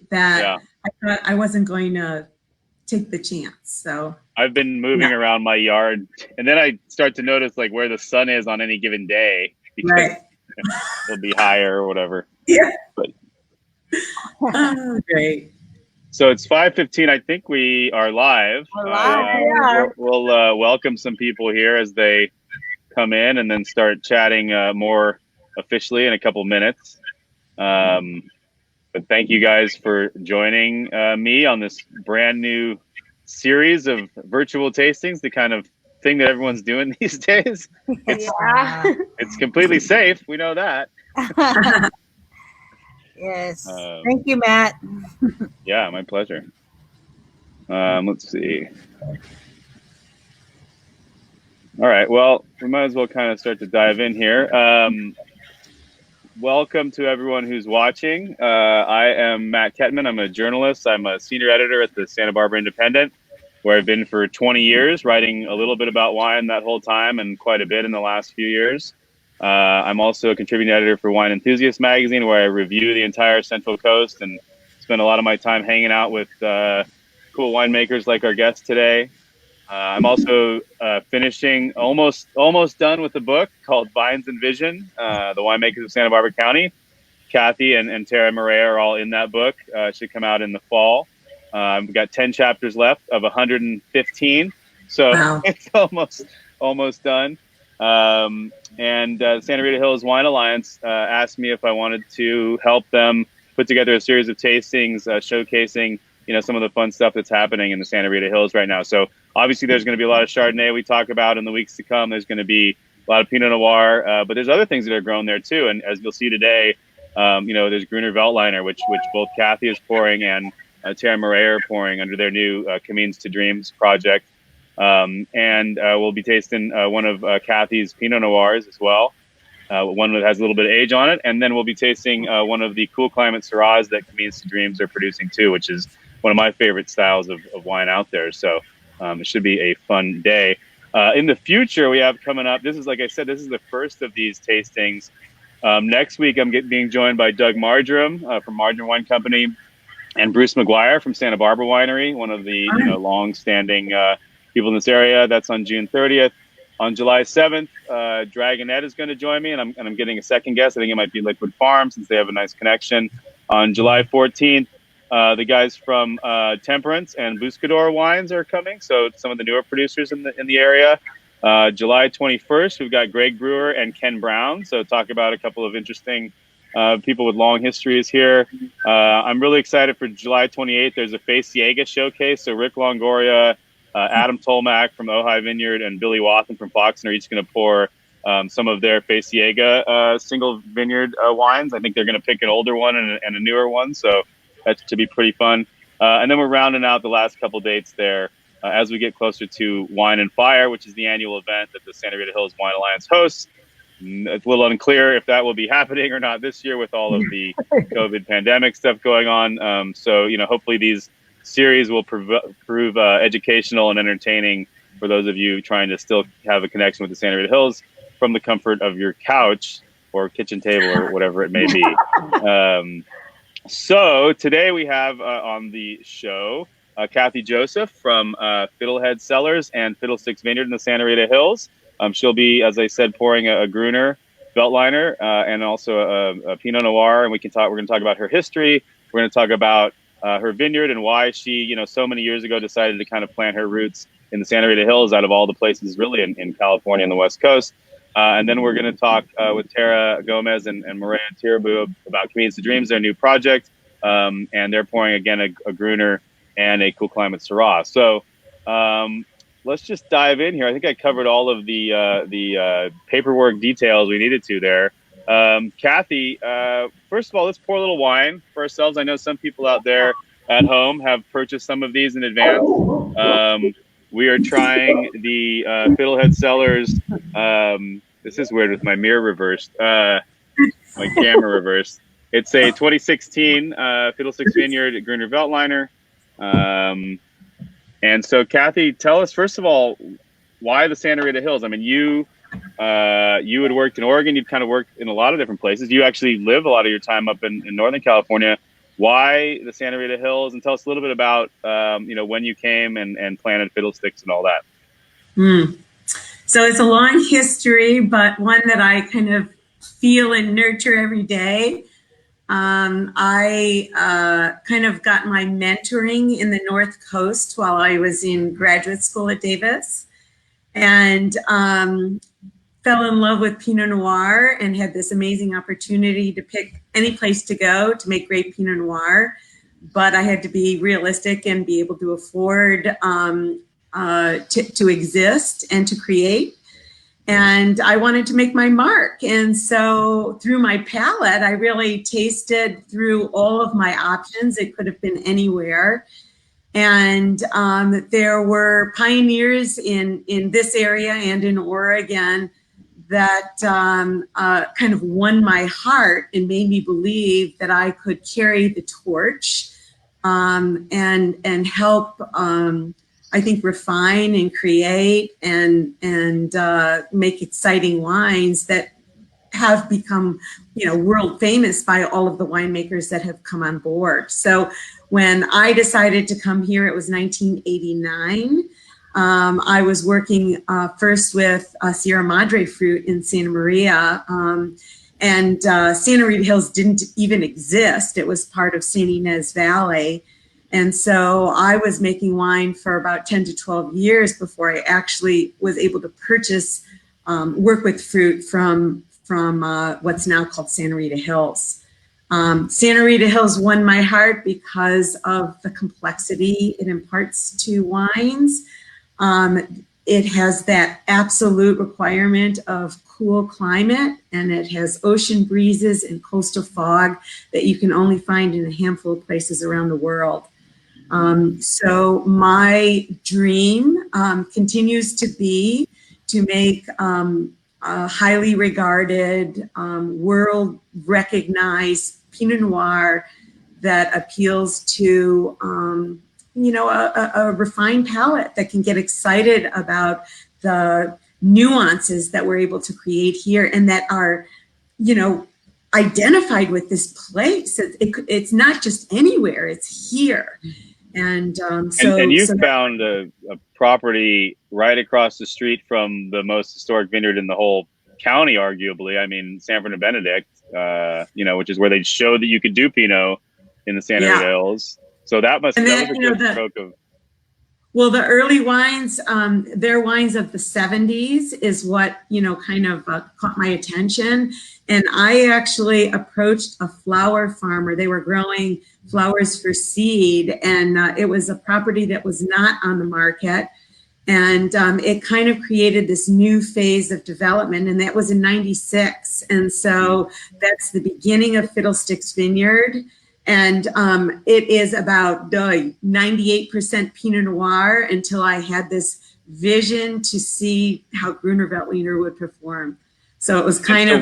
that I thought I wasn't going to take the chance. So I've been moving around my yard, and then I start to notice like where the sun is on any given day, because it'll be higher or whatever. Yeah. But oh, great. So it's 5:15. I think we are live. We're live. We'll welcome some people here as they come in, and then start chatting more officially in a couple minutes. But thank you guys for joining me on this brand new series of virtual tastings, the kind of thing that everyone's doing these days. It's completely safe. We know that. Yes. Thank you, Matt. Yeah, my pleasure. Let's see. All right. Well, we might as well kind of start to dive in here. Welcome to everyone who's watching. I am Matt Kettmann. I'm a journalist. I'm a senior editor at the Santa Barbara Independent, where I've been for 20 years, writing a little bit about wine that whole time and quite a bit in the last few years. I'm also a contributing editor for Wine Enthusiast magazine, where I review the entire Central Coast and spend a lot of my time hanging out with cool winemakers like our guest today. I'm also finishing, almost done with the book called Vines and Vision, the Winemakers of Santa Barbara County. Kathy and Tara Mireia are all in that book. It should come out in the fall. We've got 10 chapters left of 115, so wow. It's almost done. And Santa Rita Hills Wine Alliance asked me if I wanted to help them put together a series of tastings showcasing, some of the fun stuff that's happening in the Santa Rita Hills right now. So obviously there's going to be a lot of Chardonnay we talk about in the weeks to come. There's going to be a lot of Pinot Noir, but there's other things that are grown there too. And as you'll see today, there's Gruner Veltliner, which both Kathy is pouring and Tara Mireia are pouring under their new Camins to Dreams project. And we'll be tasting one of Kathy's Pinot Noirs as well. One that has a little bit of age on it. And then we'll be tasting one of the cool climate Syrahs that Camins to Dreams are producing too, which is one of my favorite styles of wine out there. So it should be a fun day. In the future, we have coming up, this is, like I said, this is the first of these tastings. Next week, I'm being joined by Doug Marjoram from Marjoram Wine Company, and Bruce McGuire from Santa Barbara Winery, one of the long-standing people in this area. That's on June 30th. On July 7th, Dragonette is going to join me, and I'm getting a second guest. I think it might be Liquid Farm, since they have a nice connection. On July 14th, the guys from Temperance and Buscador Wines are coming, so some of the newer producers in the area. July 21st, we've got Greg Brewer and Ken Brown, so talk about a couple of interesting people with long histories here. I'm really excited for July 28th. There's a Faciega showcase, so Rick Longoria, Adam Tolmack from Ojai Vineyard, and Billy Wathen from Foxen are each going to pour some of their Faciega single vineyard wines. I think they're going to pick an older one and a newer one, so that should be pretty fun. And then we're rounding out the last couple dates there as we get closer to Wine and Fire, which is the annual event that the Santa Rita Hills Wine Alliance hosts. It's a little unclear if that will be happening or not this year with all of the COVID pandemic stuff going on. So, hopefully these series will prove educational and entertaining for those of you trying to still have a connection with the Santa Rita Hills from the comfort of your couch or kitchen table or whatever it may be. So today we have on the show Kathy Joseph from Fiddlehead Cellars and Fiddlesticks Vineyard in the Santa Rita Hills. She'll be, as I said, pouring a Gruner Veltliner and also a Pinot Noir, and we're going to talk about her history. We're going to talk about her vineyard and why she, so many years ago decided to kind of plant her roots in the Santa Rita Hills out of all the places really in California and the West Coast. And then we're going to talk with Tara Gomez and Mireia Taribó about Camins to Dreams, their new project. And they're pouring, again, a Gruner and a cool climate Syrah. So let's just dive in here. I think I covered all of the paperwork details we needed to there. Kathy, first of all, let's pour a little wine for ourselves. I know some people out there at home have purchased some of these in advance. We are trying the Fiddlehead Cellars. This is weird with my mirror reversed, my camera reversed. It's a 2016 Fiddlesticks Vineyard Gruner Veltliner. And so, Kathy, tell us, first of all, why the Santa Rita Hills? I mean, you had worked in Oregon. You've kind of worked in a lot of different places. You actually live a lot of your time up in Northern California. why the Santa Rita Hills, and tell us a little bit about, when you came and planted fiddlesticks and all that. So it's a long history, but one that I kind of feel and nurture every day. I kind of got my mentoring in the North Coast while I was in graduate school at Davis, and fell in love with Pinot Noir and had this amazing opportunity to pick any place to go to make great Pinot Noir. But I had to be realistic and be able to afford to exist and to create. And I wanted to make my mark. And so through my palate, I really tasted through all of my options. It could have been anywhere. And there were pioneers in this area and in Oregon that kind of won my heart and made me believe that I could carry the torch and help, I think, refine and create and make exciting wines that have become, world famous by all of the winemakers that have come on board. So when I decided to come here, it was 1989. I was working first with Sierra Madre fruit in Santa Maria, and Santa Rita Hills didn't even exist. It was part of San Ynez Valley. And so I was making wine for about 10 to 12 years before I actually was able to purchase, work with fruit from what's now called Santa Rita Hills. Santa Rita Hills won my heart because of the complexity it imparts to wines. It has that absolute requirement of cool climate, and it has ocean breezes and coastal fog that you can only find in a handful of places around the world. So my dream continues to be to make a highly regarded, world recognized Pinot Noir that appeals to a refined palate that can get excited about the nuances that we're able to create here and that are, identified with this place. It's not just anywhere, it's here. And you found a property right across the street from the most historic vineyard in the whole county, arguably. I mean, Sanford and Benedict, which is where they showed that you could do Pinot in the Santa Rita Hills. So that was a good stroke of. Well, the early wines, their wines of the 70s is what, kind of caught my attention. And I actually approached a flower farmer. They were growing flowers for seed. And it was a property that was not on the market. And it kind of created this new phase of development. And that was in 96. And so that's the beginning of Fiddlesticks Vineyard. And it is about 98% Pinot Noir until I had this vision to see how Gruner Veltliner would perform. So it was kind of,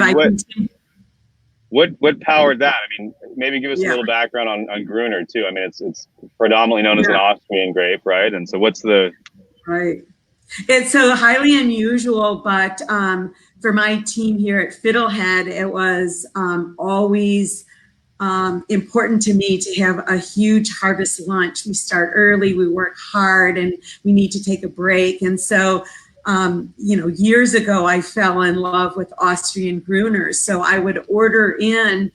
what powered that? I mean, maybe give us a little background on Gruner too. I mean, it's predominantly known as an Austrian grape, right? And so what's the... Right. It's so highly unusual, but for my team here at Fiddlehead, it was always important to me to have a huge harvest lunch. We start early, we work hard, and we need to take a break. And so, years ago, I fell in love with Austrian Gruners. So I would order in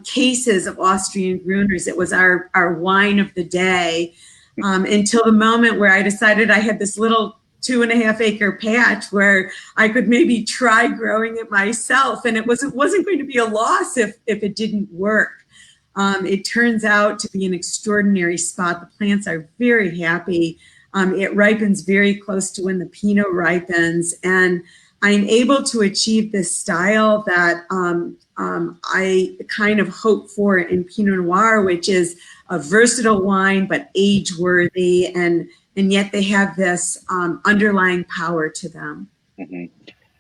cases of Austrian Gruners. It was our wine of the day until the moment where I decided I had this little 2.5 acre patch where I could maybe try growing it myself. And it wasn't going to be a loss if it didn't work. It turns out to be an extraordinary spot. The plants are very happy. It ripens very close to when the Pinot ripens. And I'm able to achieve this style that I kind of hope for in Pinot Noir, which is a versatile wine, but age-worthy, and yet they have this underlying power to them. Mm-hmm.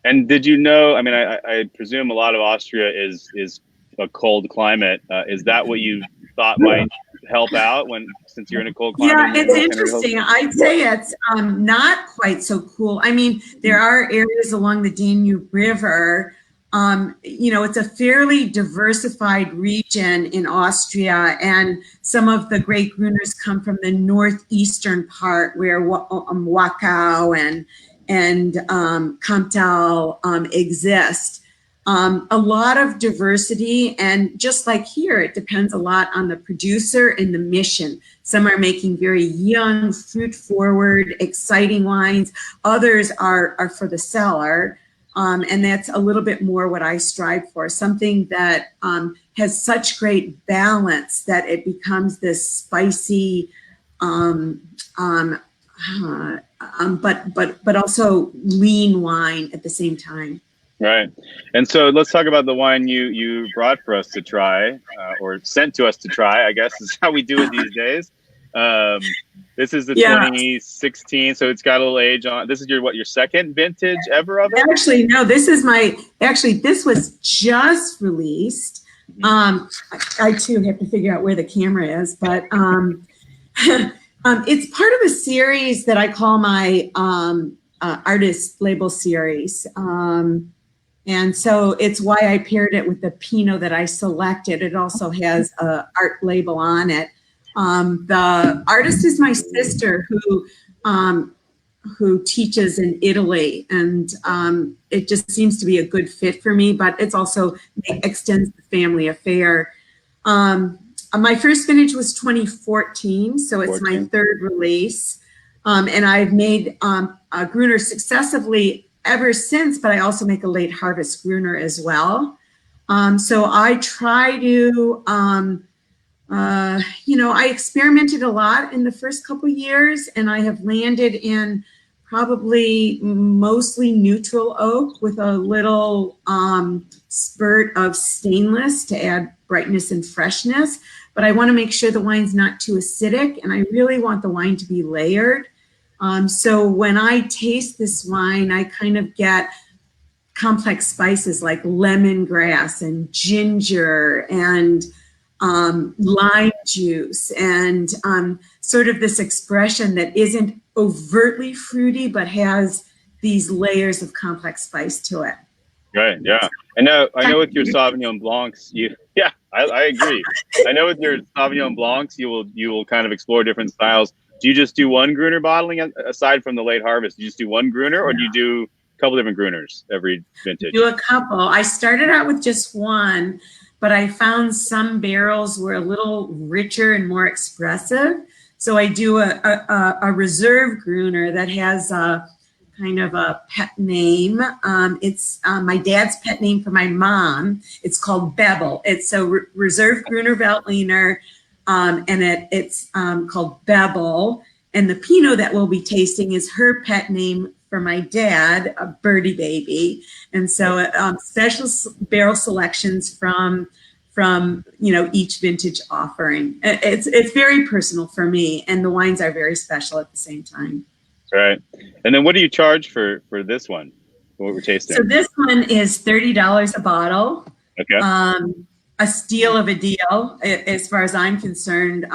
And did you know, I mean, I presume a lot of Austria is a cold climate. Is that what you thought might help out since you're in a cold climate? Yeah, it's interesting. I'd say it's not quite so cool. I mean, there are areas along the Danube River it's a fairly diversified region in Austria, and some of the great Gruners come from the northeastern part where Wachau and Comtal exist. A lot of diversity, and just like here, it depends a lot on the producer and the mission. Some are making very young, fruit-forward, exciting wines. Others are for the cellar, and that's a little bit more what I strive for, something that has such great balance that it becomes this spicy, but also lean wine at the same time. Right. And so let's talk about the wine you brought for us to try, or sent to us to try, I guess is how we do it these days. This is the 2016, so it's got a little age on. This is your second vintage ever of it? Actually, no, this was just released. I too have to figure out where the camera is, but it's part of a series that I call my artist label series. And so it's why I paired it with the Pinot that I selected. It also has an art label on it. The artist is my sister who teaches in Italy, and it just seems to be a good fit for me, but it's also extends the family affair. My first vintage was 2014, so it's my third release. And I've made a Gruner successively ever since, but I also make a late harvest Gruner as well. So I try to, I experimented a lot in the first couple years, and I have landed in probably mostly neutral oak with a little spurt of stainless to add brightness and freshness. But I want to make sure the wine's not too acidic, and I really want the wine to be layered. So when I taste this wine, I kind of get complex spices like lemongrass and ginger and lime juice, and sort of this expression that isn't overtly fruity, but has these layers of complex spice to it. Right, yeah. I know with your Sauvignon Blancs, I agree. I know with your Sauvignon Blancs, you will kind of explore different styles. Do you just do one Gruner bottling aside from the late harvest? Do you just do one Gruner, or do you do a couple different Gruners every vintage? Do a couple. I started out with just one, but I found some barrels were a little richer and more expressive. So I do a reserve Gruner that has a kind of a pet name. It's my dad's pet name for my mom. It's called Bebel. It's a reserve Gruner Veltliner. And it's called Bebel, and the Pinot that we'll be tasting is her pet name for my dad, a birdie baby. And so special barrel selections from each vintage offering. It's very personal for me, and the wines are very special at the same time. Right. And then what do you charge for this one, what we're tasting? So this one is $30 a bottle. Okay. A steal of a deal, as far as I'm concerned,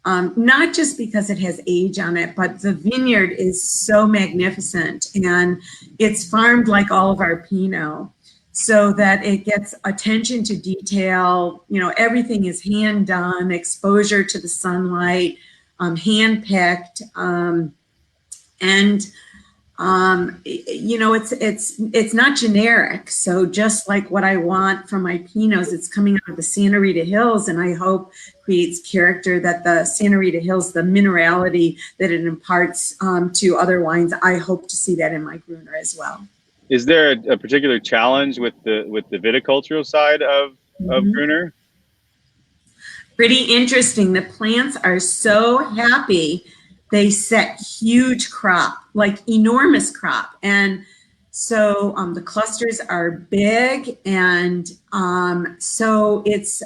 not just because it has age on it, but the vineyard is so magnificent, and it's farmed like all of our Pinot, so that it gets attention to detail. Everything is hand done, exposure to the sunlight, hand picked, and it's not generic. So just like what I want from my Pinots, it's coming out of the Santa Rita Hills, and I hope creates character that the Santa Rita Hills, the minerality that it imparts to other wines, I hope to see that in my Gruner as well. Is there a particular challenge with the viticultural side of Gruner? Pretty interesting. The plants are so happy. They set huge crop, like enormous crop. And so the clusters are big, and so it's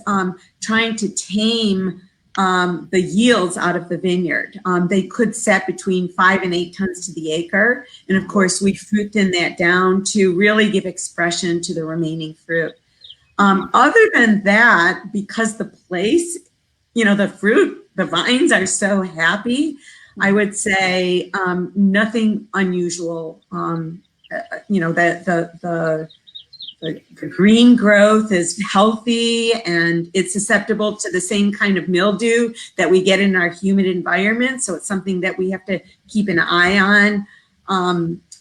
trying to tame the yields out of the vineyard. They could set between 5 and 8 tons to the acre. And of course, we fruit thin that down to really give expression to the remaining fruit. Other than that, because the place, the fruit, the vines are so happy, I would say the the green growth is healthy and it's susceptible to the same kind of mildew that we get in our humid environment. So it's something that we have to keep an eye on.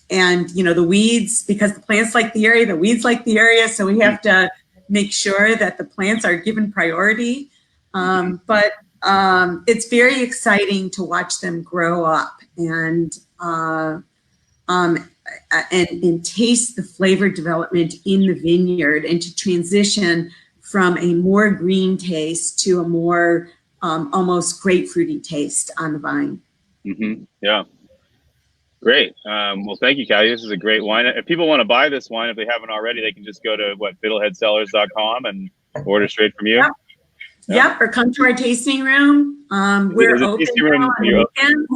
And the weeds, because the plants like the area, the weeds like the area. So we have to make sure that the plants are given priority. But it's very exciting to watch them grow up and taste the flavor development in the vineyard, and to transition from a more green taste to a more almost grapefruity taste on the vine. Mm-hmm. Yeah. Great. Well, thank you, Callie. This is a great wine. If people want to buy this wine, if they haven't already, they can just go to fiddleheadcellars.com and order straight from you. Yep, or come to our tasting room. We're open now on weekends.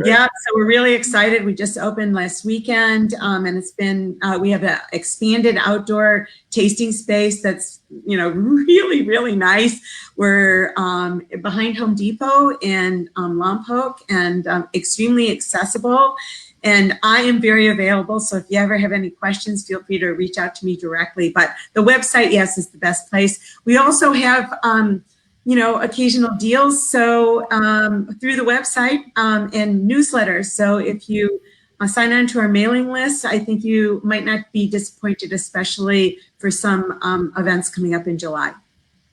Yeah, so we're really excited. We just opened last weekend, and it's been, we have an expanded outdoor tasting space that's, really, really nice. We're behind Home Depot in Lompoc, and extremely accessible. And I am very available, so if you ever have any questions, feel free to reach out to me directly. But the website, yes, is the best place. We also have occasional deals. So through the website and newsletters. So if you sign on to our mailing list, I think you might not be disappointed, especially for some events coming up in July.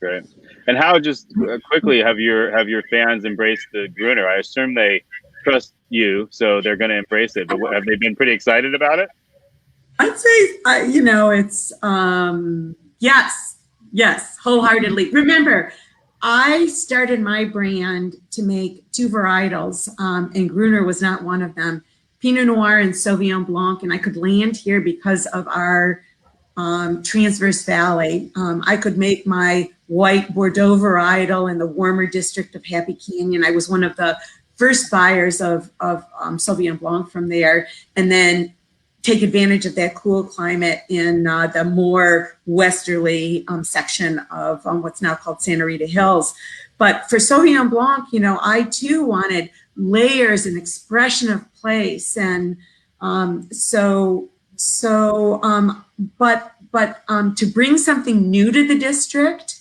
Great. And how, just quickly, have your fans embraced the Gruner? I assume they trust you, so they're going to embrace it. But have they been pretty excited about it? I'd say, it's yes, wholeheartedly. Remember, I started my brand to make two varietals, and Gruner was not one of them. Pinot Noir and Sauvignon Blanc, and I could land here because of our transverse valley. I could make my white Bordeaux varietal in the warmer district of Happy Canyon. I was one of the first buyers of Sauvignon Blanc from there, and then take advantage of that cool climate in the more westerly section of what's now called Rita Hills. But for Sauvignon Blanc, I too wanted layers and expression of place, and but to bring something new to the district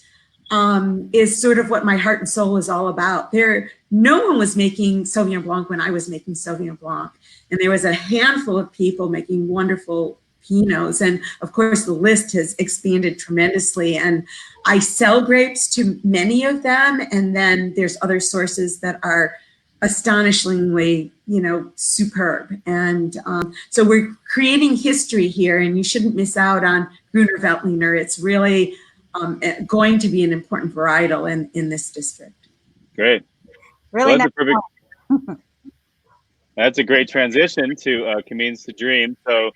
is sort of what my heart and soul is all about. No one was making Sauvignon Blanc when I was making Sauvignon Blanc. And there was a handful of people making wonderful Pinots. And of course, the list has expanded tremendously. And I sell grapes to many of them. And then there's other sources that are astonishingly, superb. And so we're creating history here, and you shouldn't miss out on Gruner Veltliner. It's really going to be an important varietal in this district. Great. Really nice. That's a great transition to Camins to Dreams. So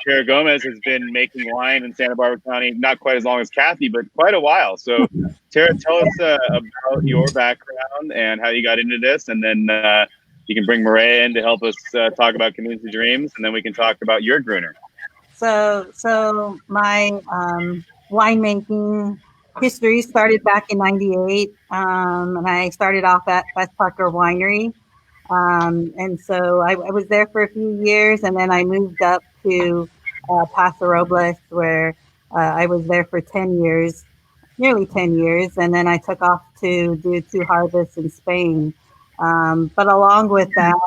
Tara Gomez has been making wine in Santa Barbara County, not quite as long as Kathy, but quite a while. So Tara, tell us about your background and how you got into this, and then you can bring Mireia in to help us talk about Camins to Dreams, and then we can talk about your Gruner. So my winemaking history started back in '98, and I started off at West Parker Winery. And so I was there for a few years, and then I moved up to Paso Robles, where I was there for 10 years, nearly 10 years. And then I took off to do 2 harvests in Spain. But along with that,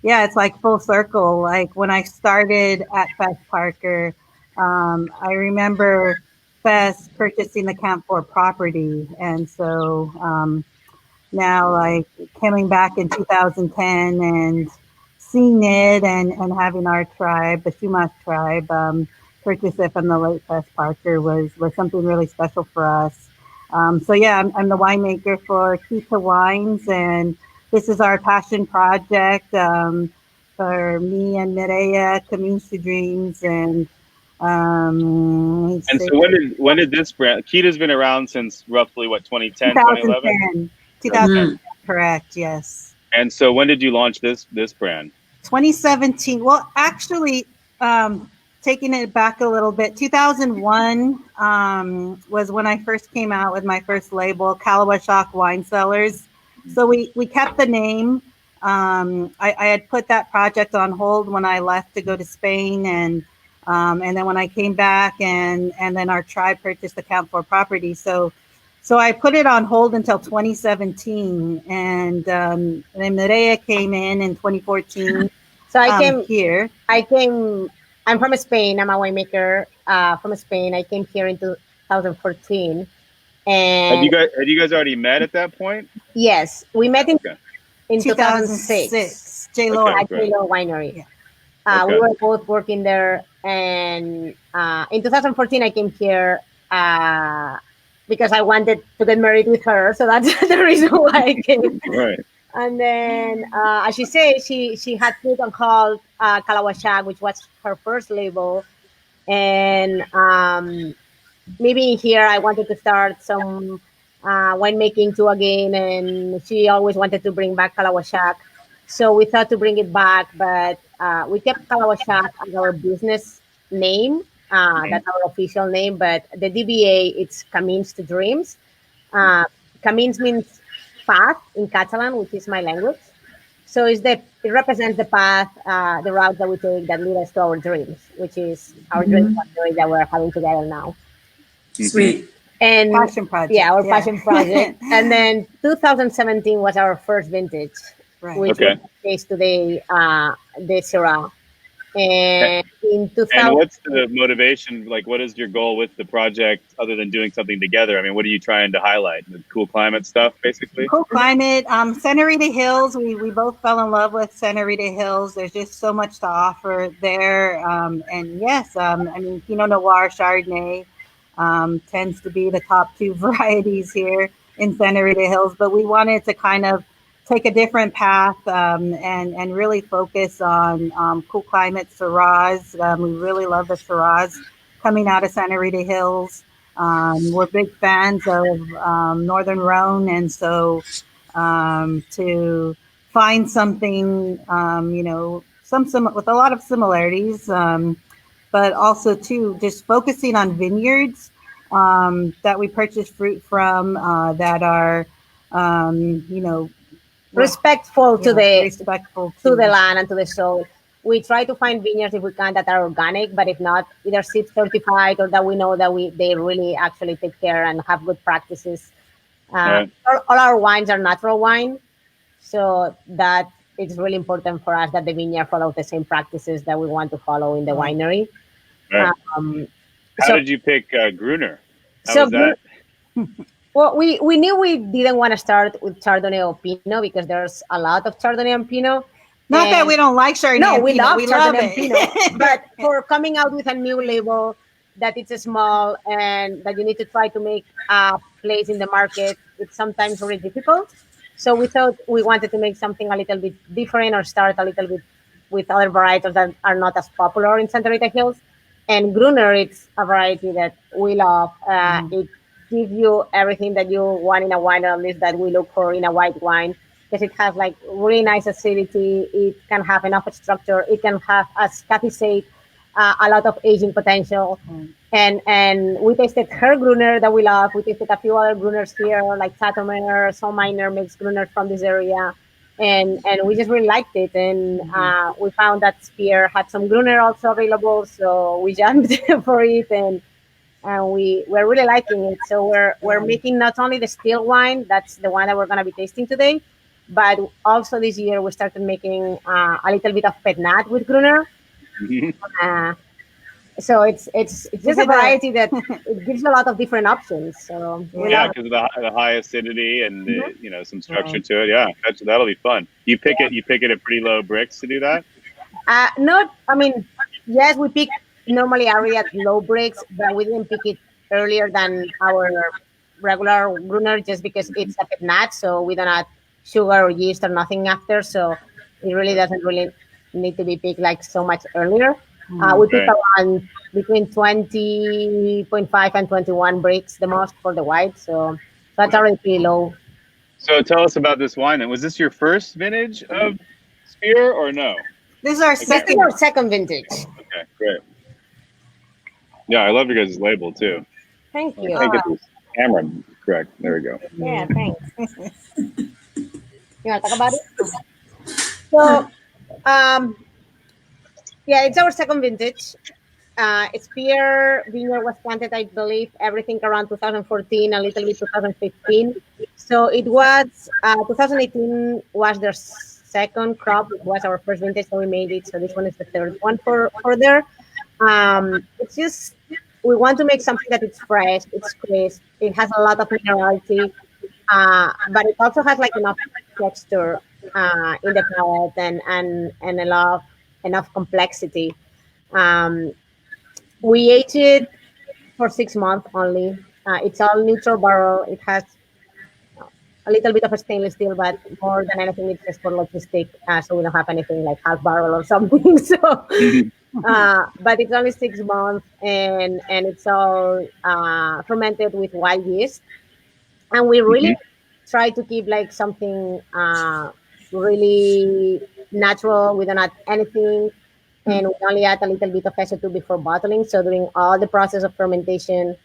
it's like full circle. Like when I started at West Parker, I remember Fess purchasing the Camp 4 property. And so now, like coming back in 2010 and seeing it and having our tribe, the Chumash tribe, purchase it from the late Fess Parker was something really special for us. I'm the winemaker for Kita Wines, and this is our passion project for me and Mireia, Camins to Dreams, and so when did this brand? Kita's been around since roughly 2010, 2011? 2010, correct, yes. And so when did you launch this brand? 2017. Well, actually, taking it back a little bit, 2001 was when I first came out with my first label, SRHWA Cellars. So we kept the name. I had put that project on hold when I left to go to Spain, and And then when I came back and then our tribe purchased the Count 4 property. So I put it on hold until 2017. And then Mireia came in 2014. So I came here. I'm from Spain. I'm a winemaker from Spain. I came here in 2014. And had you guys already met at that point? Yes, we met in 2006. J-Lore. At J-Lore Winery. Yeah. We were both working there, and in 2014 I came here because I wanted to get married with her. So that's the reason why I came. Right. And then, as she said, she had put on hold Kalawashak, which was her first label, and maybe here I wanted to start some winemaking too again, and she always wanted to bring back Kalawashak. So we thought to bring it back, but we kept Kalawashak as our business name. That's our official name, but the DBA, it's Camins to Dreams. Camins means path in Catalan, which is my language. So it represents the path, the route that we take that lead us to our dreams, which is our dream that we're having together now. Sweet. And passion project. Yeah, our passion project. And then 2017 was our first vintage, which is the case today, the Syrah. And in 2000. And what's the motivation? Like, what is your goal with the project other than doing something together? I mean, what are you trying to highlight? The cool climate stuff, basically? Cool climate. Rita Hills. We both fell in love with Rita Hills. There's just so much to offer there. And yes, I mean, Pinot Noir, Chardonnay tends to be the top two varieties here in Rita Hills. But we wanted to kind of take a different path and really focus on cool climate Syrahs. We really love the Syrahs coming out of Rita Hills. We're big fans of Northern Rhone, and so to find something, some with a lot of similarities, but also too just focusing on vineyards that we purchase fruit from that are, respectful to the land and to the soil. We try to find vineyards if we can that are organic, but if not, either seed certified or that we know that they really actually take care and have good practices. All our wines are natural wine, so that it's really important for us that the vineyard follows the same practices that we want to follow in the winery. Right. How did you pick Gruner? How was that? Well, we knew we didn't want to start with Chardonnay or Pinot because there's a lot of Chardonnay and Pinot. Not that we don't like Chardonnay. No, we love Chardonnay and Pinot. But for coming out with a new label that it's small and that you need to try to make a place in the market, it's sometimes really difficult. So we thought we wanted to make something a little bit different or start a little bit with other varieties that are not as popular in Santa Rita Hills. And Gruner, it's a variety that we love. It gives you everything that you want in a wine, or at least that we look for in a white wine, because it has like really nice acidity. It can have enough structure. It can have, as Kathy said, a lot of aging potential. And we tasted her Gruner that we love. We tasted a few other Gruners here, like Tatomer, some minor makes Gruners from this area. And we just really liked it. And we found that Spear had some Gruner also available. So we jumped for it, and we're really liking it. So we're making not only the still wine, that's the one that we're going to be tasting today, but also this year we started making a little bit of Petnat with Gruner. So it's just a variety that it gives you a lot of different options. So because of the high acidity and some structure to it. Yeah, that'll be fun. You pick it at pretty low bricks to do that. Yes, we pick normally area at low bricks, but we didn't pick it earlier than our regular Gruner just because it's a Petnat, so we don't add sugar or yeast or nothing after. So it really doesn't really need to be picked like so much earlier. We pick around between 20.5 and 21 bricks the most for the white, so that's already pretty low. So tell us about this wine. And was this your first vintage of Spear or no? This is our second vintage. Okay, great. Yeah, I love your guys' label too. Thank you. I get this camera correct. There we go. Yeah, thanks. You want to talk about it? So, it's our second vintage. Spear Vineyard was planted, I believe, everything around 2014, a little bit 2015. So it was 2018 was their second crop. It was our first vintage, so we made it. So this one is the third one for there. It's just we want to make something that it's fresh, it's crisp, it has a lot of minerality, but it also has like enough texture in the palate and enough complexity. Um, we aged it for 6 months only. It's all neutral barrel. It has a little bit of a stainless steel, but more than anything, it's just for logistic. So we don't have anything like half barrel or something. So, but it's only 6 months, and it's all fermented with white yeast, and we really try to keep like something really natural. We don't add anything, and we only add a little bit of SO2 before bottling. So during all the process of fermentation,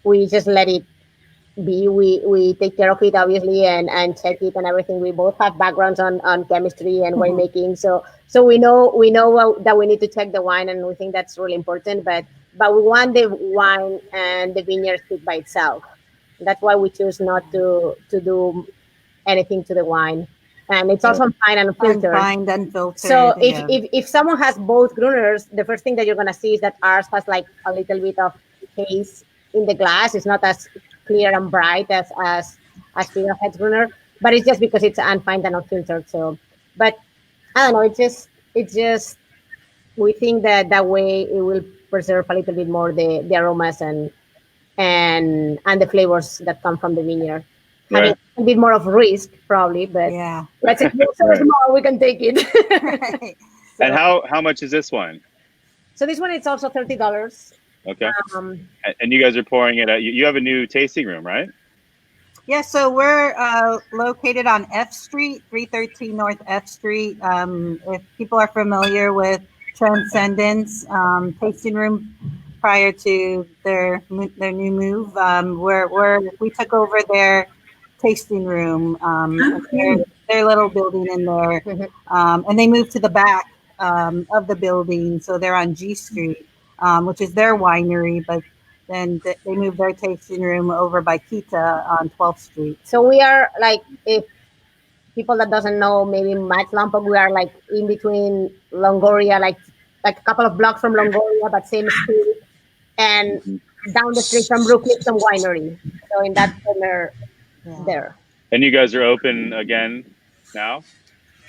we just let it be. We take care of it obviously and check it and everything. We both have backgrounds on chemistry and winemaking, so we know that we need to check the wine, and we think that's really important. But we want the wine and the vineyard speak by itself. That's why we choose not to do anything to the wine. And it's also fine and filtered. So if someone has both Gruners, the first thing that you're gonna see is that ours has like a little bit of haze in the glass. It's not as clear and bright as Fiddlehead Gruner, but it's just because it's unfined and unfiltered. So, but I don't know. It's just we think that way it will preserve a little bit more the aromas and the flavors that come from the vineyard. Right. Having a bit more of risk probably, but yeah, let's so small we can take it. Right. So, and how much is this wine? So this one it's also $30. Okay. And you guys are pouring it out. You have a new tasting room, right? Yeah, so we're located on F Street, 313 North F Street. If people are familiar with Transcendence tasting room prior to their new move, we took over their tasting room, their little building in there, and they moved to the back of the building, so they're on G Street. Which is their winery, but then they moved their tasting room over by Kita on 12th Street. So we are like, if people that doesn't know, maybe Matt Lompoc, we are like in between Longoria, like a couple of blocks from Longoria, but same street, and down the street from Brookhaven Winery. So in that corner there. And you guys are open again now?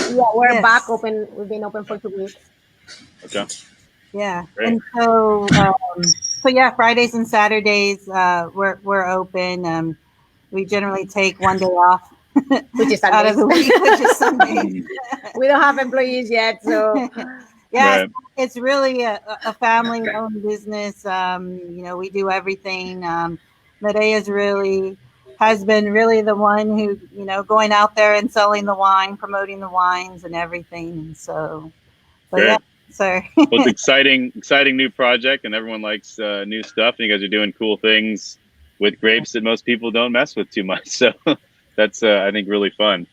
Yeah, we're back open. We've been open for 2 weeks. Okay. Yeah, great. And so yeah, Fridays and Saturdays we're open. We generally take one day off, which is out of the week, which is Sunday. We don't have employees yet, so yeah, it's really a family-owned business. We do everything. Mireia has been really the one who going out there and selling the wine, promoting the wines and everything, and so. But yeah. So well, it's exciting new project, and everyone likes new stuff, and you guys are doing cool things with grapes that most people don't mess with too much. So that's I think really fun.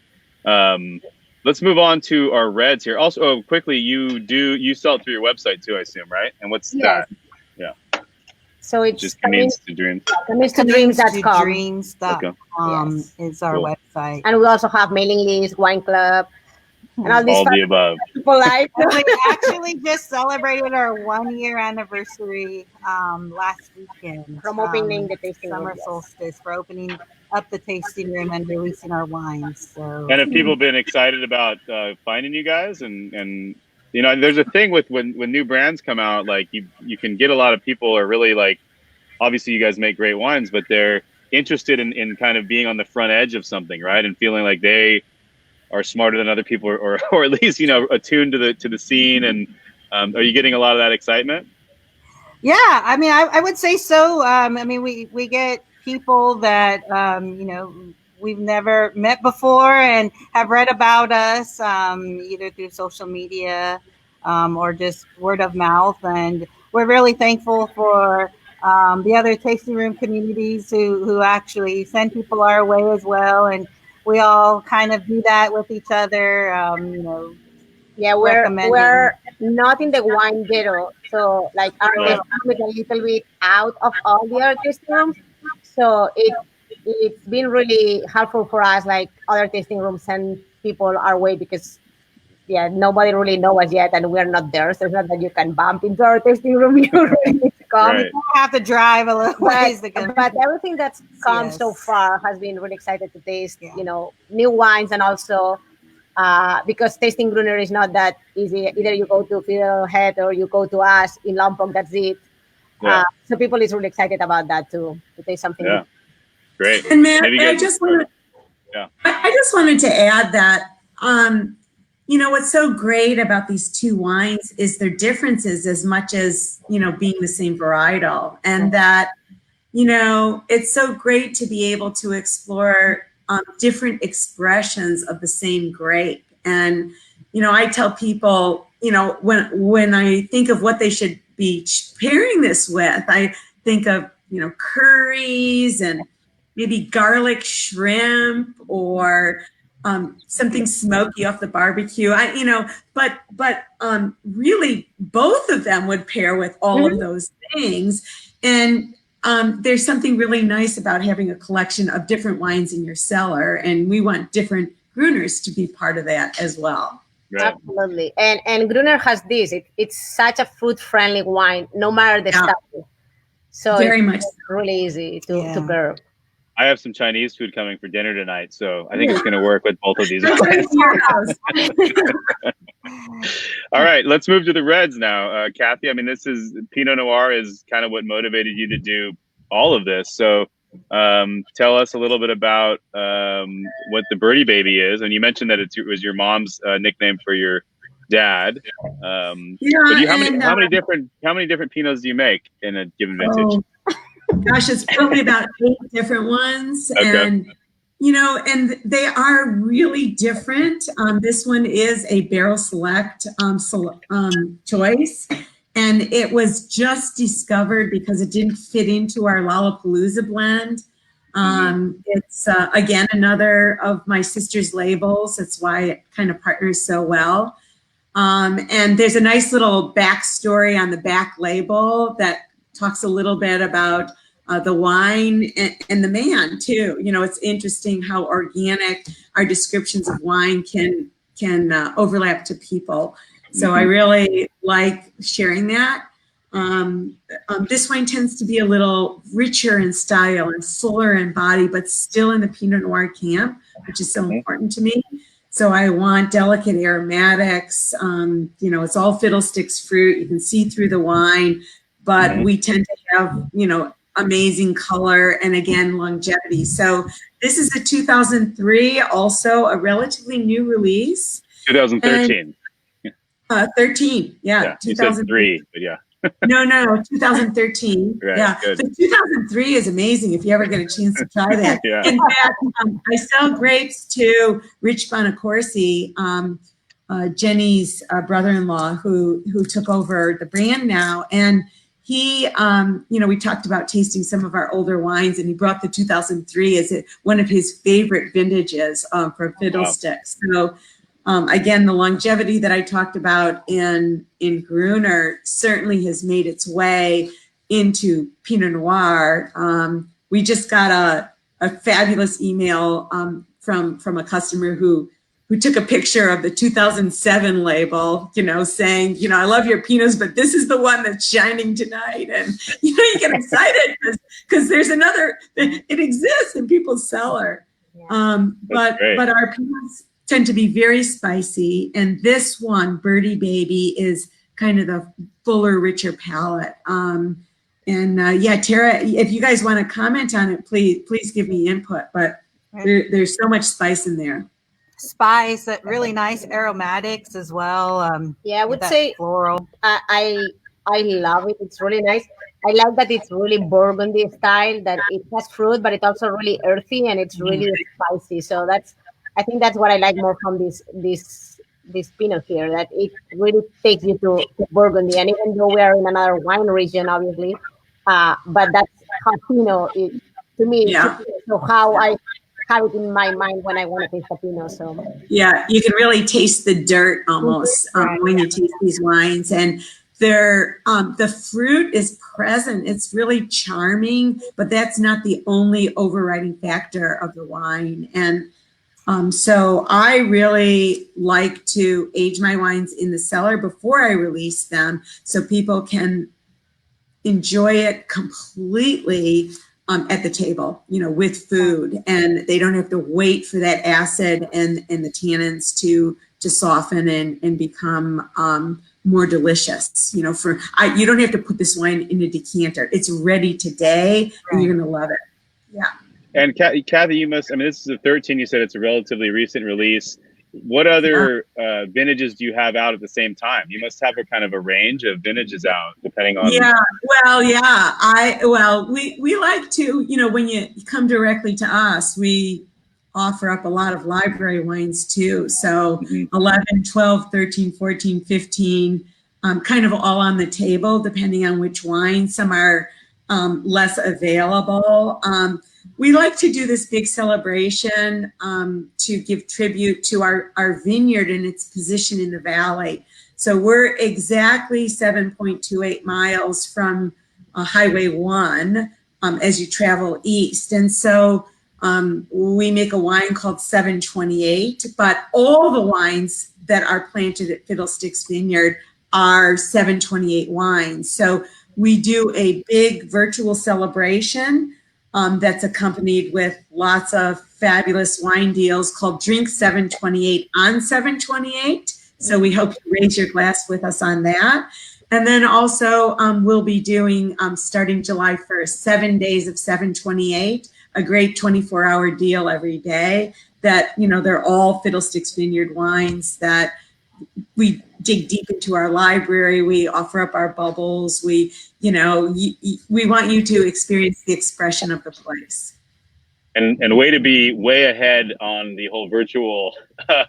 Let's move on to our reds here. Also, quickly, you sell it through your website too, I assume, right? And what's that? Yeah. So it's just Camins to Dreams. Camins2Dreams.com. Dreams.com is our website, and we also have mailing list, wine club. And all the above. People like. We actually just celebrated our 1-year anniversary last weekend. From opening the tasting room. Summer solstice, for opening up the tasting room and releasing our wines. So. And have people been excited about finding you guys? And there's a thing with when new brands come out, like you can get a lot of people are really like, obviously you guys make great wines, but they're interested in kind of being on the front edge of something, right? And feeling like they are smarter than other people, or at least attuned to the scene. And are you getting a lot of that excitement? Yeah, I mean, I would say so. I mean, we get people that we've never met before and have read about us either through social media or just word of mouth, and we're really thankful for the other tasting room communities who actually send people our way as well. And we all kind of do that with each other. Yeah, we're recommending. not in the wine ghetto, so like our Yeah. tasting room is a little bit out of all the other tasting rooms. So it's been really helpful for us, like other tasting rooms send people our way because yeah, nobody really knows us yet, and we're not there. So it's not that you can bump into our tasting room. You really need to come. Right. You have to drive a little ways to get. But everything that's come so Yes. far has been really excited to taste, Yeah. you know, new wines, and also because tasting Gruner is not that easy. Either you go to Fiddlehead or you go to us in Lompok. That's it. Yeah. So people is really excited about that too, to taste something. Yeah. Great. And Matt, Maybe I guys- just wanted, Yeah. I just wanted to add that, you know, what's so great about these two wines is their differences as much as, you know, being the same varietal, and that, you know, it's so great to be able to explore different expressions of the same grape. And, you know, I tell people, you know, when I think of what they should be pairing this with, I think of, you know, curries and maybe garlic shrimp or something smoky off the barbecue. You know, but really both of them would pair with all of those things. And there's something really nice about having a collection of different wines in your cellar, and we want different Gruners to be part of that as well. Right. Absolutely. And Gruner has this. It's such a fruit-friendly wine, no matter the style. So Very it's much really easy to pair. I have some Chinese food coming for dinner tonight, so I think it's going to work with both of these. That's right, your house. All right, let's move to the reds now. Kathy, I mean, this is Pinot Noir is kind of what motivated you to do all of this. So tell us a little bit about what the Birdie Baby is. And you mentioned that it was your mom's nickname for your dad. But how many different Pinots do you make in a given vintage? Oh, gosh, it's probably about 8 different ones. Okay. And, you know, and they are really different. This one is a barrel select choice. And it was just discovered because it didn't fit into our Lollapalooza blend. It's, again, another of my sister's labels. That's why it kind of partners so well. And there's a nice little backstory on the back label that talks a little bit about the wine and the man too. You know, it's interesting how organic our descriptions of wine can overlap to people. So I really like sharing that. This wine tends to be a little richer in style and fuller in body, but still in the Pinot Noir camp, which is so important to me. So I want delicate aromatics. You know, it's all fiddlesticks fruit. You can see through the wine, but we tend to have, you know, amazing color and again, longevity. So this is a 2003, also a relatively new release. 2013. 13, yeah. You said 3, but yeah. No, 2013. Right, yeah, good. the 2003 is amazing if you ever get a chance to try that. Yeah. In fact, I sell grapes to Rich Bonacorsi, Jenny's brother-in-law, who took over the brand now, and he, you know, we talked about tasting some of our older wines, and he brought the 2003 as one of his favorite vintages for Fiddlesticks. So. Again, the longevity that I talked about in Gruner certainly has made its way into Pinot Noir. We just got a fabulous email from a customer who took a picture of the 2007 label, you know, saying, you know, I love your Pinots, but this is the one that's shining tonight. And, you know, you get excited because there's another, it exists in people's cellar. But our Pinots tend to be very spicy, and this one, Birdie Baby, is kind of the fuller, richer palate. Yeah, Tara, if you guys want to comment on it, please give me input. But there's so much spice in there. Spice, really nice aromatics as well. Yeah, I would say floral. I love it. It's really nice. I like that it's really Burgundy style. That it has fruit, but it's also really earthy and it's really spicy. So I think that's what I like more from this Pinot here, that it really takes you to Burgundy. And even though we are in another wine region, obviously, but that's how Pinot is to me. Yeah. So how I have it in my mind when I want to taste a Pinot. So yeah, you can really taste the dirt almost when you taste these wines, and they're the fruit is present. It's really charming, but that's not the only overriding factor of the wine. And so I really like to age my wines in the cellar before I release them, so people can enjoy it completely at the table, you know, with food, and they don't have to wait for that acid and the tannins to soften and become more delicious. You know, you don't have to put this wine in a decanter. It's ready today, and you're gonna love it. Yeah. And Kathy, you must, I mean, this is a 13, you said it's a relatively recent release. What other vintages do you have out at the same time? You must have a kind of a range of vintages out depending on. Yeah, we like to, you know, when you come directly to us, we offer up a lot of library wines too. So 11, 12, 13, 14, 15, kind of all on the table depending on which wine. Some are less available. We like to do this big celebration to give tribute to our vineyard and its position in the valley. So we're exactly 7.28 miles from Highway 1 as you travel east. And so we make a wine called 728, but all the wines that are planted at Fiddlesticks Vineyard are 728 wines. So we do a big virtual celebration that's accompanied with lots of fabulous wine deals called Drink 728 on 728. So we hope you raise your glass with us on that. And then also we'll be doing, starting July 1st, 7 days of 728, a great 24-hour deal every day that, you know, they're all Fiddlesticks Vineyard wines that we dig deep into our library. We offer up our bubbles. We, you know, we want you to experience the expression of the place. And way to be way ahead on the whole virtual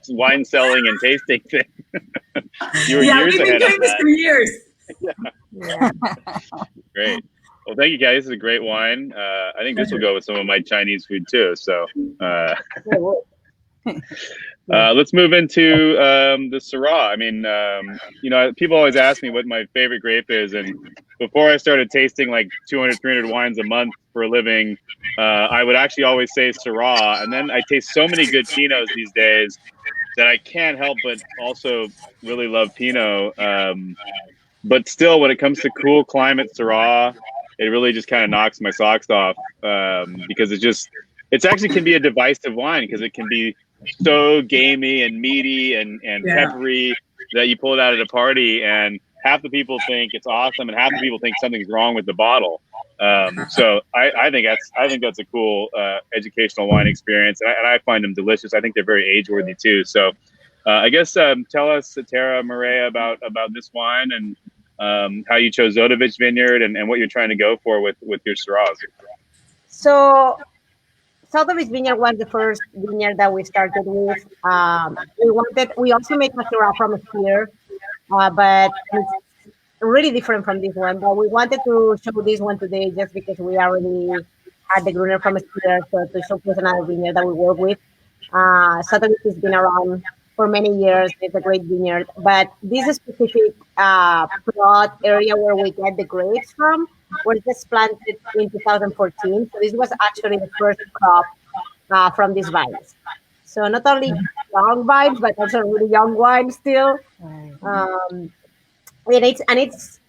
wine selling and tasting thing. You were years we've been ahead doing on this that. for years. yeah. Great. Well, thank you guys. This is a great wine. I think this will go with some of my Chinese food too. So let's move into the Syrah. I mean, you know, people always ask me what my favorite grape is. And before I started tasting like 200, 300 wines a month for a living, I would actually always say Syrah. And then I taste so many good Pinots these days that I can't help but also really love Pinot. But still, when it comes to cool climate Syrah, it really just kind of knocks my socks off because it actually can be a divisive wine because it can be so gamey and meaty and peppery that you pull it out at a party and half the people think it's awesome and half the people think something's wrong with the bottle. So I think that's a cool educational wine experience, and I find them delicious. I think they're very age worthy too. So I guess tell us, Tara, Mireia, about this wine and how you chose Zodovich Vineyard and what you're trying to go for with your Syrahs. So Zodovich Vineyard was the first vineyard that we started with. We also make a Syrah from here, but it's really different from this one. But we wanted to show this one today just because we already had the Gruner from here, so to showcase another vineyard that we work with. Zodovich has been around for many years. It's a great vineyard, but this specific plot area where we get the grapes from was just planted in 2014. So this was actually the first crop from these vines. So not only young vines, but also really young wine still. And it's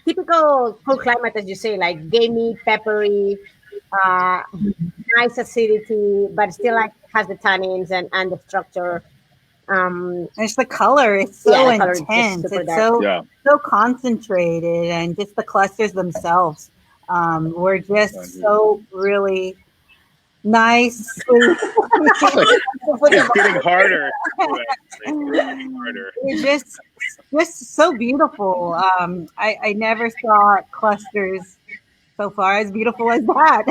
typical cool climate, as you say, like gamey, peppery, nice acidity, but still like has the tannins and the structure. It's the color. It's so intense. It's so concentrated, and just the clusters themselves were just so really nice. It's getting harder. It's just so beautiful. I never saw clusters so far as beautiful as that.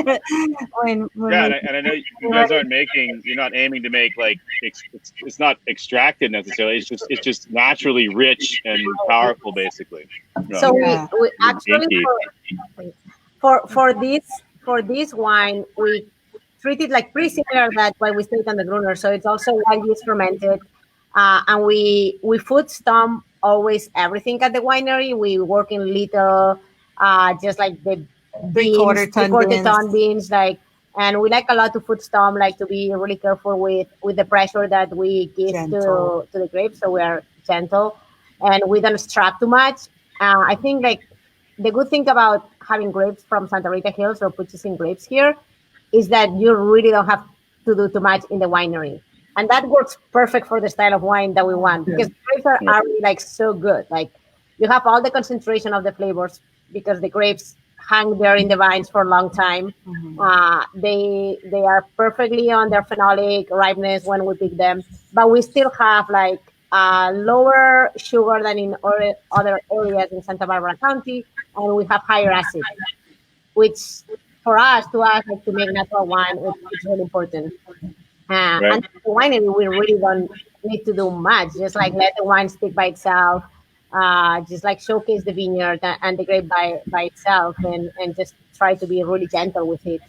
And I know you guys you're not aiming to make like it's not extracted necessarily. It's just naturally rich and powerful, basically. So we actually for this wine we treated like pretty similar that what we state on the Gruner. So it's also wild yeast fermented, and we food stomp always everything at the winery. We work in little, just like the Three-quarter ton beans, like, and we like a lot to food stomp, like to be really careful with the pressure that we give to the grapes. So we are gentle, and we don't strap too much. I think like the good thing about having grapes from Santa Rita Hills or purchasing grapes here is that you really don't have to do too much in the winery. And that works perfect for the style of wine that we want, because grapes are already like so good. Like you have all the concentration of the flavors because the grapes hang there in the vines for a long time. They are perfectly on their phenolic ripeness when we pick them, but we still have like lower sugar than in other areas in Santa Barbara County, and we have higher acid, which for us, like, to make natural wine, it's really important. And the winery, we really don't need to do much. Just like let the wine stick by itself, just like showcase the vineyard and the grape by itself, and just try to be really gentle with it.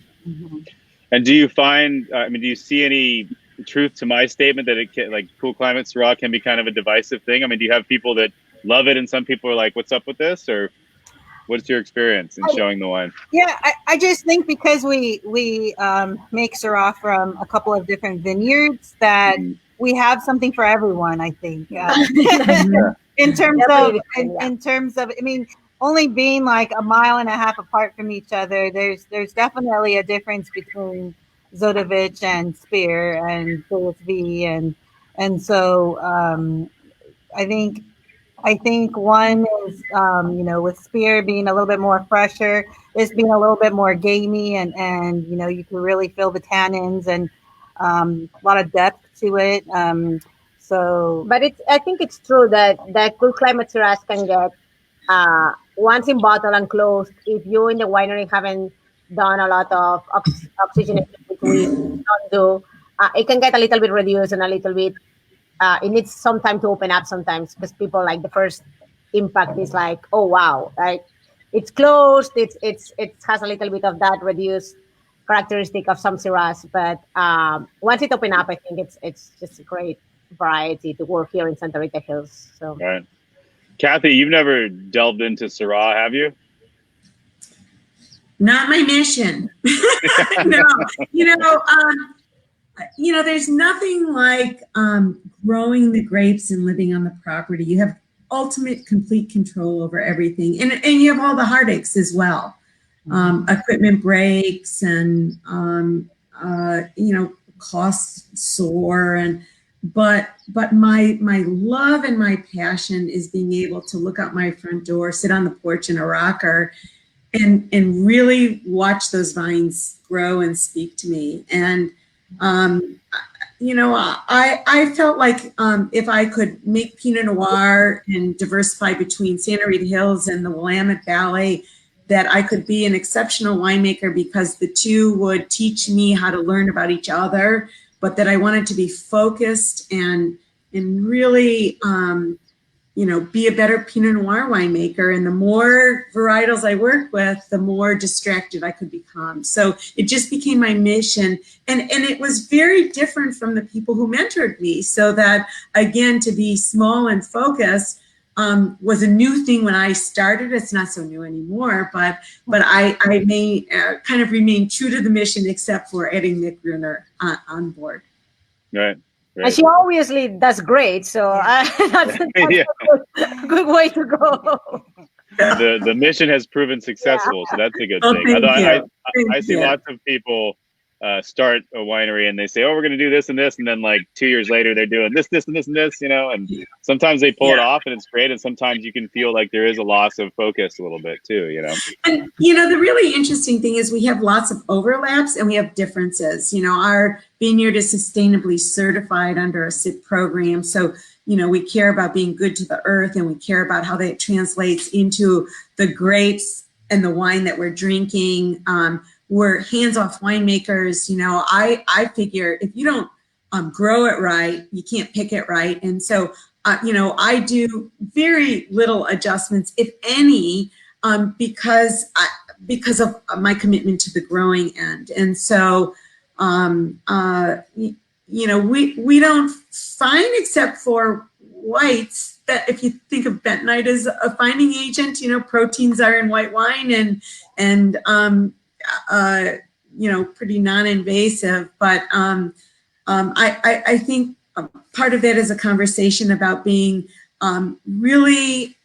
And do you find, I mean, do you see any truth to my statement that it can, like cool climate Syrah can be kind of a divisive thing? I mean, do you have people that love it and some people are like, what's up with this? Or what's your experience in showing the wine? Yeah, I just think because we make Syrah from a couple of different vineyards that we have something for everyone, I think. In terms of, I mean, only being like a mile and a half apart from each other, there's definitely a difference between Zodovich and Spear and PSV, and so I think one is with Spear being a little bit more fresher, this being a little bit more gamey, and you can really feel the tannins and a lot of depth to it. But I think it's true that cool climate Syrahs can get once in bottle and closed. If you in the winery haven't done a lot of oxygenation, which we don't do, it can get a little bit reduced and a little bit. It needs some time to open up sometimes, because people like the first impact is like, oh wow, like it's closed. It has a little bit of that reduced characteristic of some Syrahs, but once it open up, I think it's just a great variety to work here in Santa Rita Hills. So. Right. Kathy, you've never delved into Syrah, have you? Not my mission. No, there's nothing like growing the grapes and living on the property. You have ultimate, complete control over everything, and you have all the heartaches as well. Equipment breaks, and costs soar, but my love and my passion is being able to look out my front door, sit on the porch in a rocker, and really watch those vines grow and speak to me. And I felt like if I could make Pinot Noir and diversify between Santa Rita Hills and the Willamette Valley, that I could be an exceptional winemaker, because the two would teach me how to learn about each other, but that I wanted to be focused and really, be a better Pinot Noir winemaker. And the more varietals I work with, the more distracted I could become. So it just became my mission. And it was very different from the people who mentored me. So that, again, to be small and focused was a new thing when I started. It's not so new anymore, but I may kind of remain true to the mission, except for adding Nick Gruner on board. Right. And she obviously does great, so that's a good way to go. The mission has proven successful, so that's a good thing. I see lots of people start a winery and they say, oh, we're going to do this and this, and then like 2 years later they're doing this and this, and sometimes they pull it off and it's great, and sometimes you can feel like there is a loss of focus a little bit too, And the really interesting thing is we have lots of overlaps and we have differences. Our vineyard is sustainably certified under a SIP program, so we care about being good to the earth, and we care about how that translates into the grapes and the wine that we're drinking. We're hands-off winemakers. I figure if you don't grow it right, you can't pick it right. And so, I do very little adjustments, if any, because of my commitment to the growing end. And so, We don't find, except for whites, that if you think of bentonite as a finding agent, proteins are in white wine and pretty non-invasive. But I think part of that is a conversation about being really,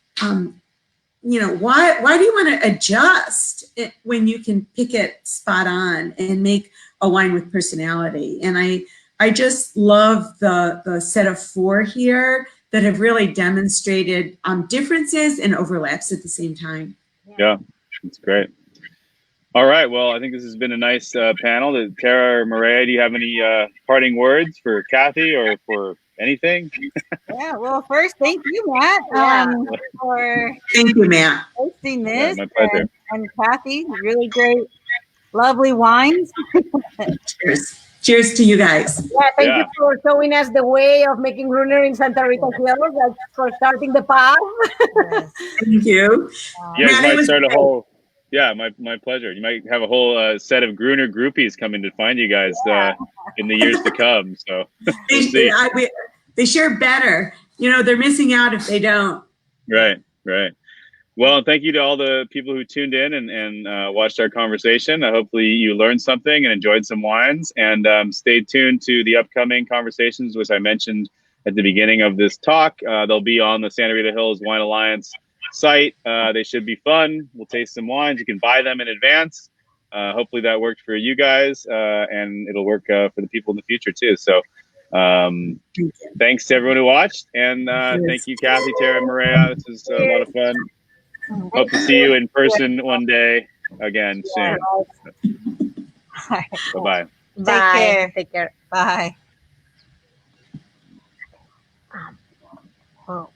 why do you want to adjust it when you can pick it spot on and make a wine with personality? And I just love the set of 4 here that have really demonstrated differences and overlaps at the same time. Yeah, that's great. All right. Well, I think this has been a nice panel. Tara or Mireia, do you have any parting words for Kathy or for anything? Yeah. Well, first, thank you, Matt, for Thank you, Matt. hosting this. Yeah, my pleasure. And Kathy, really great, lovely wines. Cheers. Cheers to you guys. Yeah, thank you for showing us the way of making Gruner in Santa Rita Hills, like for starting the path. Yes. Thank you. You guys Matt, might start a whole. Yeah, my pleasure. You might have a whole set of Gruner groupies coming to find you guys in the years to come. So we'll see. They share better. They're missing out if they don't. Right. Well, thank you to all the people who tuned in and watched our conversation. Hopefully you learned something and enjoyed some wines. And stay tuned to the upcoming conversations, which I mentioned at the beginning of this talk. They'll be on the Santa Rita Hills Wine Alliance site. They should be fun. We'll taste some wines. You can buy them in advance. Hopefully that worked for you guys, and it'll work for the people in the future too. So thanks to everyone who watched, and thank you, Kathy, Tara, and Mireia. This is a lot of fun. Hope to see you in person one day again soon. Bye-bye. Take care. Bye. Oh.